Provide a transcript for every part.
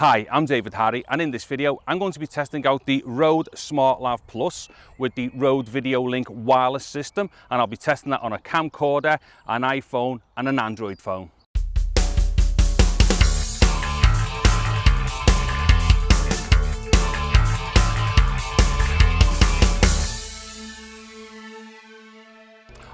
Hi, I'm David Harry, and in this video I'm going to be testing out the Rode SmartLav Plus with the Rode RODELink wireless system, and I'll be testing that on a camcorder, an iPhone and an Android phone.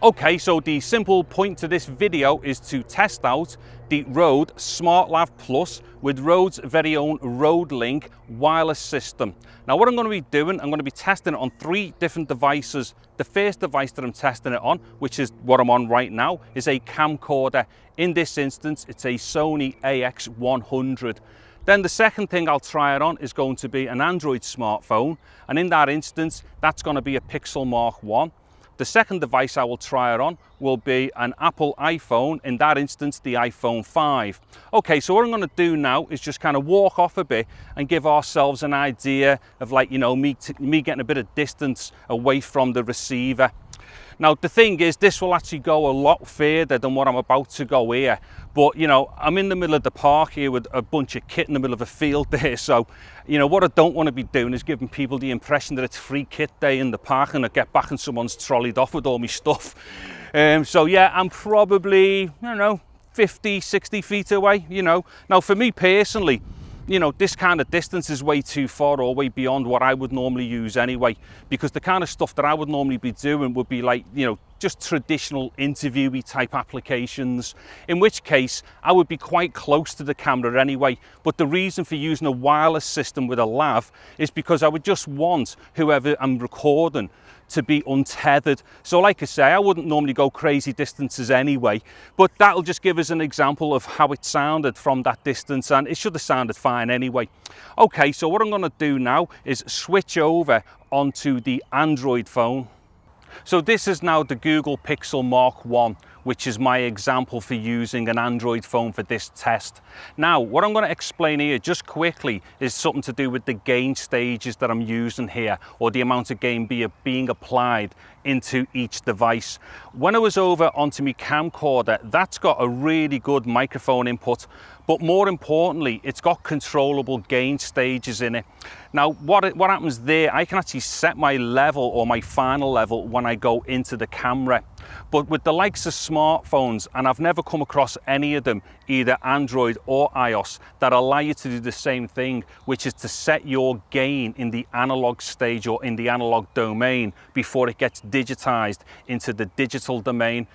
Okay, so the simple point to this video is to test out the Rode SmartLav Plus with Rode's very own RODELink wireless system. Now what I'm going to be doing, I'm going to be testing it on 3 different devices. The first device that I'm testing it on, which is what I'm on right now, is a camcorder. In this instance, it's a Sony AX100. Then the second thing I'll try it on is going to be an Android smartphone, and in that instance, that's going to be a Pixel Mark1. The second device I will try it on will be an Apple iPhone, in that instance the iPhone 5. Okay, so what I'm going to do now is just kind of walk off a bit and give ourselves an idea of, like, you know, me getting a bit of distance away from the receiver. Now the thing is, this will actually go a lot further than what I'm about to go here, but you know, I'm in the middle of the park here with a bunch of kit in the middle of a field there, so you know what I don't want to be doing is giving people the impression that it's free kit day in the park and I get back and someone's trolleyed off with all my stuff. So yeah, I'm probably, I don't know, 50, 60 feet away, you know. Now for me personally, you know, this kind of distance is way too far or way beyond what I would normally use anyway, because the kind of stuff that I would normally be doing would be like, you know, just traditional interviewee type applications, in which case I would be quite close to the camera anyway. But the reason for using a wireless system with a lav is because I would just want whoever I'm recording to be untethered. So like I say, I wouldn't normally go crazy distances anyway, but that'll just give us an example of how it sounded from that distance, and it should have sounded fine anyway. Okay, so what I'm going to do now is switch over onto the Android phone. So this is now the Google Pixel Mark1, which is my example for using an Android phone for this test. Now, what I'm going to explain here just quickly is something to do with the gain stages that I'm using here, or the amount of gain being applied into each device. When I was over onto my camcorder, that's got a really good microphone input, but more importantly, it's got controllable gain stages in it. Now, what happens there, I can actually set my level or my final level when I go into the camera. But with the likes of smartphones, and I've never come across any of them, either Android or iOS, that allow you to do the same thing, which is to set your gain in the analog stage or in the analog domain before it gets digitized into the digital domain.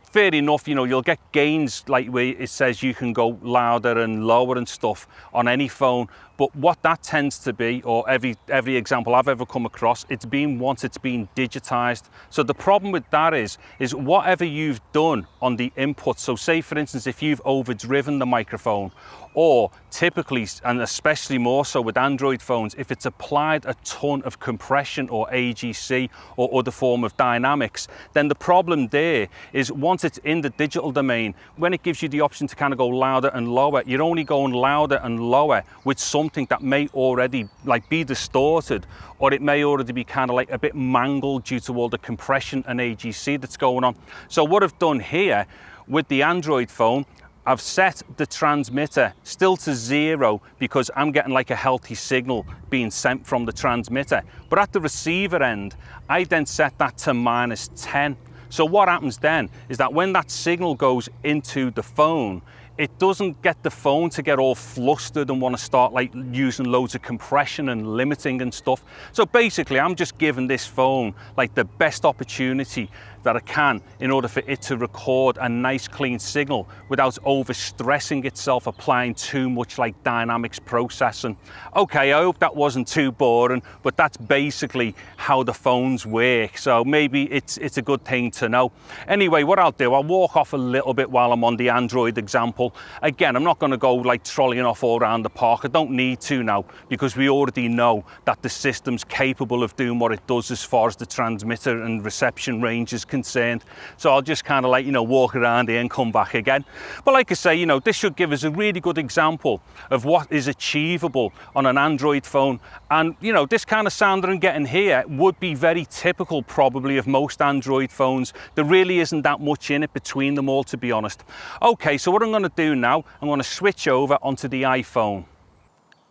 Fair enough, you know, you'll get gains like where it says you can go louder and lower and stuff on any phone, but what that tends to be, or every example I've ever come across, it's been once it's been digitized. So the problem with that is whatever you've done on the input, so say for instance if you've overdriven the microphone, or typically, and especially more so with Android phones, if it's applied a ton of compression or AGC or other form of dynamics, then the problem there is once it's in the digital domain, when it gives you the option to kind of go louder and lower, you're only going louder and lower with something that may already like be distorted, or it may already be kind of like a bit mangled due to all the compression and AGC that's going on. So what I've done here with the Android phone, I've set the transmitter still to 0 because I'm getting like a healthy signal being sent from the transmitter. But at the receiver end, I then set that to -10. So what happens then is that when that signal goes into the phone, it doesn't get the phone to get all flustered and want to start like using loads of compression and limiting and stuff. So basically I'm just giving this phone like the best opportunity that I can in order for it to record a nice clean signal without overstressing itself, applying too much like dynamics processing. Okay, I hope that wasn't too boring, but that's basically how the phones work. So maybe it's a good thing to know. Anyway, what I'll do, I'll walk off a little bit while I'm on the Android example. Again, I'm not going to go like trolleying off all around the park. I don't need to now, because we already know that the system's capable of doing what it does as far as the transmitter and reception range is concerned. So I'll just kind of like, you know, walk around here and come back again. But like I say, you know, this should give us a really good example of what is achievable on an Android phone. And you know, this kind of sound that I'm getting here would be very typical probably of most Android phones. There really isn't that much in it between them all, to be honest. Okay, so what I'm going to do now, I'm going to switch over onto the iPhone.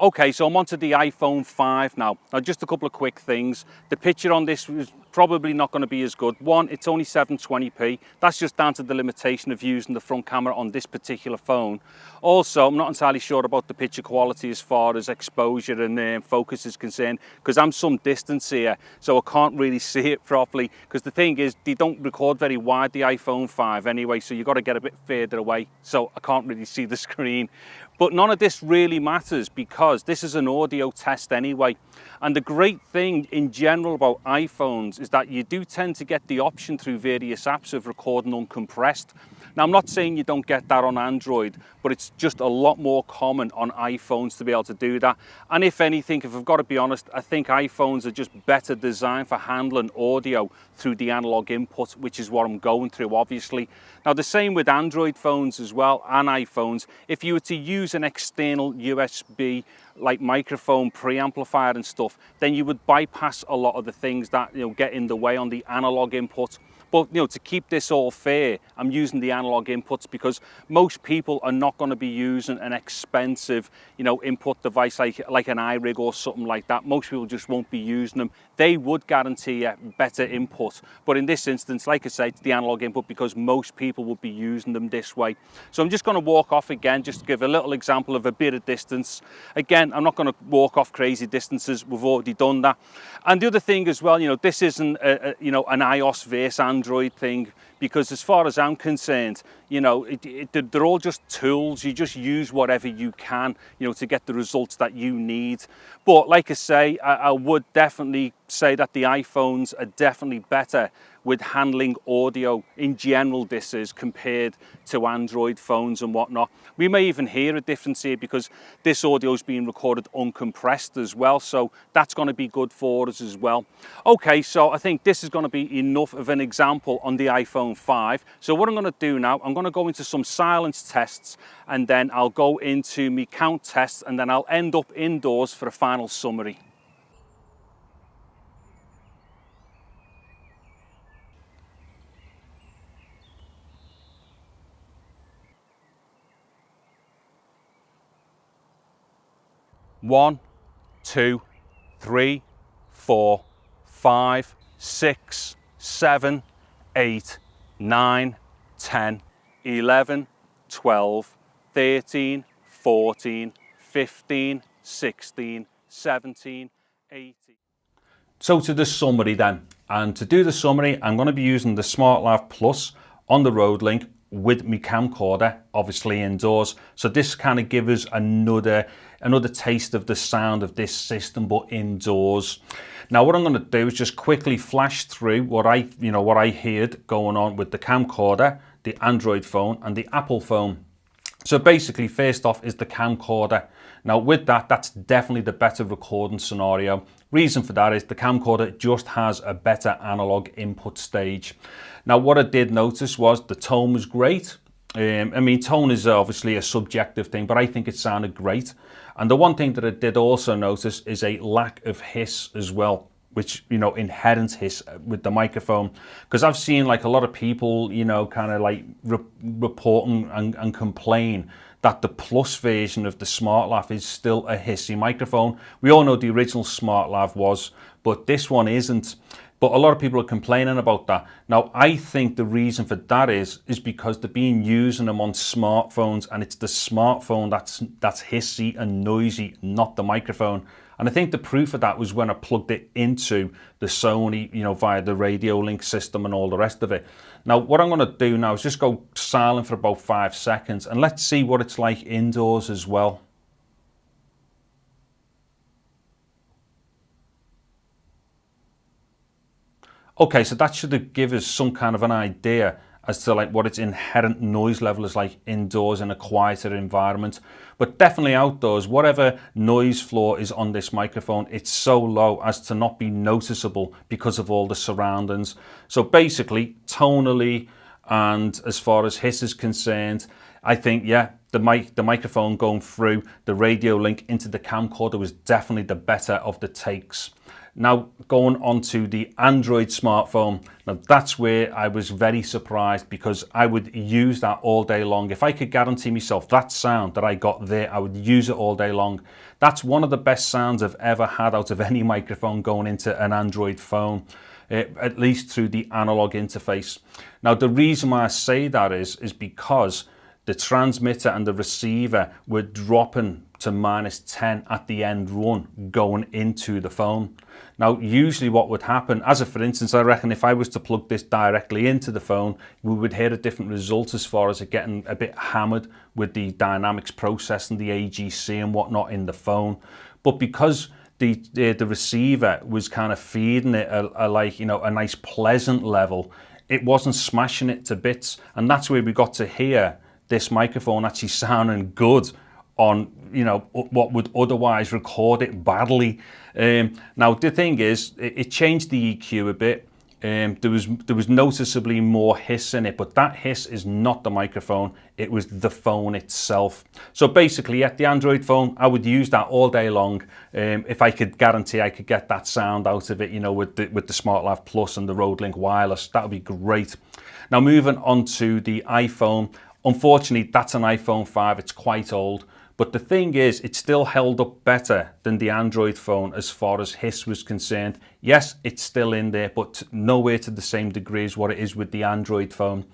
Okay, so I'm onto the iPhone 5 now. Now, just a couple of quick things. The picture on this is probably not going to be as good. One, it's only 720p. That's just down to the limitation of using the front camera on this particular phone. Also, I'm not entirely sure about the picture quality as far as exposure and focus is concerned, because I'm some distance here, so I can't really see it properly. Because the thing is, they don't record very wide, the iPhone 5 anyway, so you've got to get a bit further away, so I can't really see the screen. But none of this really matters because this is an audio test anyway. And the great thing in general about iPhones is that you do tend to get the option through various apps of recording uncompressed. Now, I'm not saying you don't get that on Android, but it's just a lot more common on iPhones to be able to do that. And if anything, if I've got to be honest, I think iPhones are just better designed for handling audio through the analog input, which is what I'm going through, obviously. Now, the same with Android phones as well, and iPhones. If you were to use an external USB like microphone preamplifier and stuff, then you would bypass a lot of the things that get in the way on the analog input. But to keep this all fair, I'm using the analog inputs because most people are not going to be using an expensive input device like an iRig or something like that. Most people just won't be using them. They would guarantee a better input, but in this instance, like I say, it's the analog input because most people would be using them this way. So I'm just going to walk off again just to give a little example of a bit of distance. Again, I'm not going to walk off crazy distances. We've already done that. And the other thing as well, this isn't an iOS versus Android thing, because as far as I'm concerned, they're all just tools. You just use whatever you can, to get the results that you need. But like I say, I would definitely say that the iPhones are definitely better with handling audio in general, this is, compared to Android phones and whatnot. We may even hear a difference here because this audio is being recorded uncompressed as well, so that's going to be good for us as well. Okay, so I think this is going to be enough of an example on the iPhone 5. So what I'm going to do now, I'm going to go into some silence tests, and then I'll go into my count tests, and then I'll end up indoors for a final summary. One, two, three, 4, 5, 6, 7, 8, 9, 10, 11, 12, 13, 14, 15, 16, 17, 18. So to the summary then, and to do the summary, I'm going to be using the SmartLav Plus on the RODELink with my camcorder, obviously indoors. So this kind of gives us another taste of the sound of this system, but indoors. Now what I'm going to do is just quickly flash through what I heard going on with the camcorder, the Android phone and the Apple phone. So basically, first off is the camcorder. Now with that, that's definitely the better recording scenario. Reason for that is the camcorder just has a better analog input stage. Now what I did notice was the tone was great. I mean, tone is obviously a subjective thing, but I think it sounded great. And the one thing that I did also notice is a lack of hiss as well, which, inherent hiss with the microphone. Because I've seen like a lot of people, kind of like reporting and complain that the Plus version of the SmartLav is still a hissy microphone. We all know the original SmartLav was, but this one isn't. But a lot of people are complaining about that. Now, I think the reason for that is because they've been using them on smartphones, and it's the smartphone that's hissy and noisy, not the microphone. And I think the proof of that was when I plugged it into the Sony, via the RODELink system and all the rest of it. Now, what I'm going to do now is just go silent for about 5 seconds, and let's see what it's like indoors as well. Okay, so that should give us some kind of an idea as to like what its inherent noise level is like indoors in a quieter environment. But definitely outdoors, whatever noise floor is on this microphone, it's so low as to not be noticeable because of all the surroundings. So basically, tonally and as far as hiss is concerned, I think, yeah, the microphone going through the RODELink into the camcorder was definitely the better of the takes. Now going on to the Android smartphone, now that's where I was very surprised, because I would use that all day long. If I could guarantee myself that sound that I got there, I would use it all day long. That's one of the best sounds I've ever had out of any microphone going into an Android phone, at least through the analog interface. Now the reason why I say that is because the transmitter and the receiver were dropping to -10 at the end run going into the phone. Now usually what would happen, as a for instance, I reckon if I was to plug this directly into the phone, we would hear a different result as far as it getting a bit hammered with the dynamics processing, the AGC and whatnot in the phone. But because the receiver was kind of feeding it a nice pleasant level, it wasn't smashing it to bits, and that's where we got to hear this microphone actually sounding good on, you know, what would otherwise record it badly. Now the thing is, it changed the EQ a bit. There was noticeably more hiss in it, but that hiss is not the microphone, it was the phone itself. So basically, at the Android phone, I would use that all day long. If I could guarantee I could get that sound out of it, you know, with the SmartLav Plus and the RODELink wireless, that would be great. Now moving on to the iPhone, unfortunately, that's an iPhone 5, it's quite old. But the thing is, it still held up better than the Android phone as far as hiss was concerned. Yes, it's still in there, but nowhere to the same degree as what it is with the Android phone.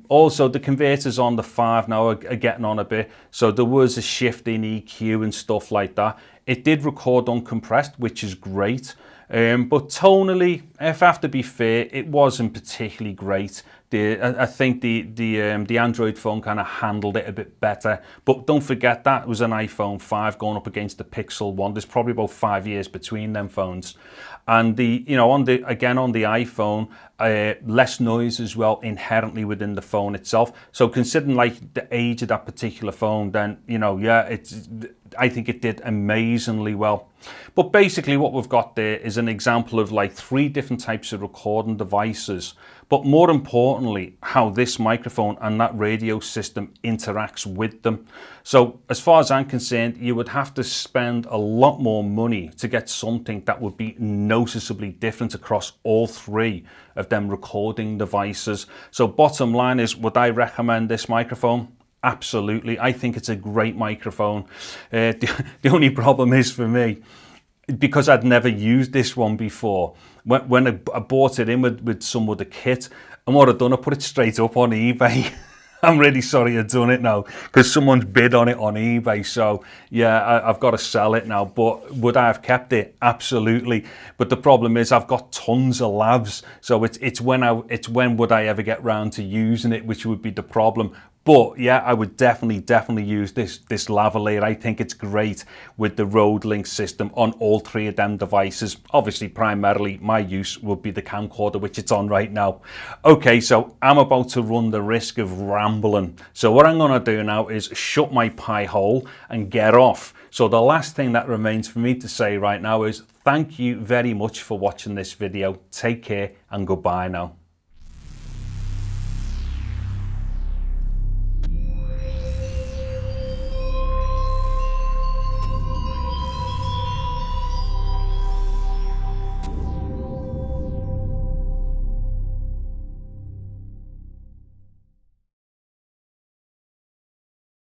Also, the converters on the 5 now are getting on a bit. So there was a shift in EQ and stuff like that. It did record uncompressed, which is great. But tonally, if I have to be fair, it wasn't particularly great. I think the Android phone kind of handled it a bit better. But don't forget, that was an iPhone 5 going up against the Pixel 1. There's probably about 5 years between them phones. And on the iPhone, less noise as well inherently within the phone itself. So considering like the age of that particular phone, then yeah, I think it did amazingly well. But basically what we've got there is an example of like 3 different types of recording devices, but more importantly, how this microphone and that radio system interacts with them. So as far as I'm concerned, you would have to spend a lot more money to get something that would be noticeably different across all 3 of them recording devices. So bottom line is, would I recommend this microphone? Absolutely. I think it's a great microphone. The only problem is for me, because I'd never used this one before, when I bought it in with some other kit, and what I've done, I put it straight up on eBay. I'm really sorry I've done it now, because someone's bid on it on eBay. So yeah, I've got to sell it now. But would I have kept it? Absolutely. But the problem is, I've got tons of lavs, so it's when would I ever get round to using it, which would be the problem. But yeah, I would definitely use this Lavalier. I think it's great with the RODELink system on all 3 of them devices. Obviously, primarily my use would be the camcorder, which it's on right now. Okay, so I'm about to run the risk of rambling. So what I'm going to do now is shut my pie hole and get off. So the last thing that remains for me to say right now is thank you very much for watching this video. Take care and goodbye now.